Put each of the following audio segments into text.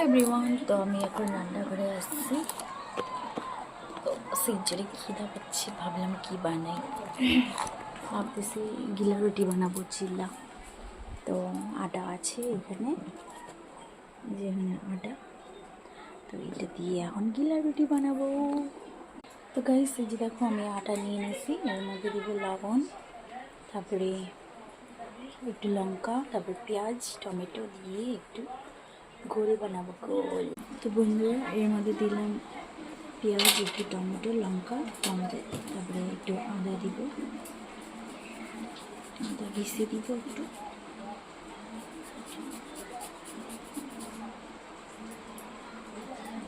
Everyone, তো আমি এখন রান্নাঘরে আসছি। তো সেই জন্য খিদা পাচ্ছি, ভাবলাম কি বানাই। ভাবতেছি গিলা রুটি বানাবো, চিল্লা। তো আটা আছে এখানে, যেখানে আটা, তো এটা দিয়ে এখন গিলা রুটি বানাবো। তো গাইস, এই যে দেখো আমি আটা নিয়ে নিয়েছি, এর মধ্যে দিব লবণ, তারপরে একটু লঙ্কা, তারপর পেঁয়াজ টমেটো দিয়ে একটু গোল বানাবো, গোল। তো বন্ধুরা, এর মধ্যে দিলাম পেঁয়াজ, একটু টমেটো, লঙ্কা, টমেটো, তারপরে একটু আদা দিব, আদা ঘিসে দিব একটু।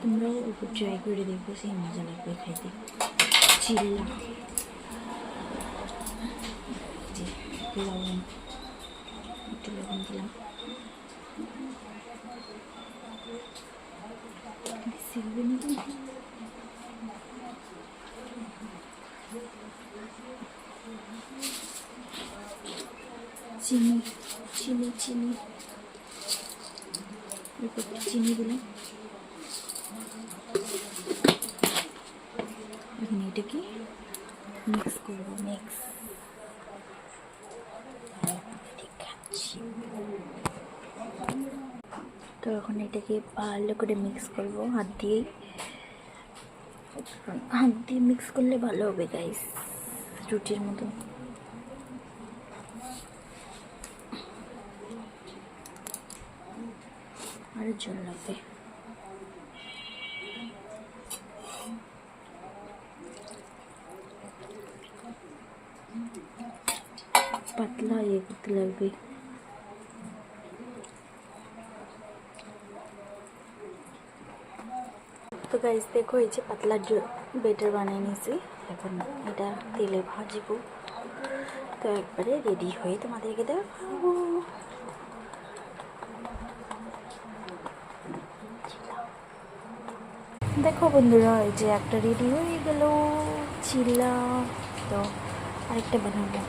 তোমরাও একটু ট্রাই করে দেখবো, সেই মজা লাগবে খাইতে। চিল্লা যে লবণ, একটু লবণ দিলাম, চিনি চিনি চিনি চিনি দিলাম। এখন এটাকে মিক্স করবো, মিক্স। তো এখন এটাকে ভালো করে মিক্স করবো হাত দিয়ে মিক্স করলে ভালো হবে গাইস, রুটির মতো। আর জল লাগবে। পাতলা ইয়ে করতে লাগবে। তো গাইস দেখো, এই যে পাতলা বেটার বানিয়ে নিয়েছি। এখন এটা তেলে ভাজবো, তো একবারে রেডি হয়ে তোমাদেরকে দেখাবো। দেখো বন্ধুরা, এই যে একটা রেডি হয়ে গেল চিল্লা। তো আরেকটা বানাবো।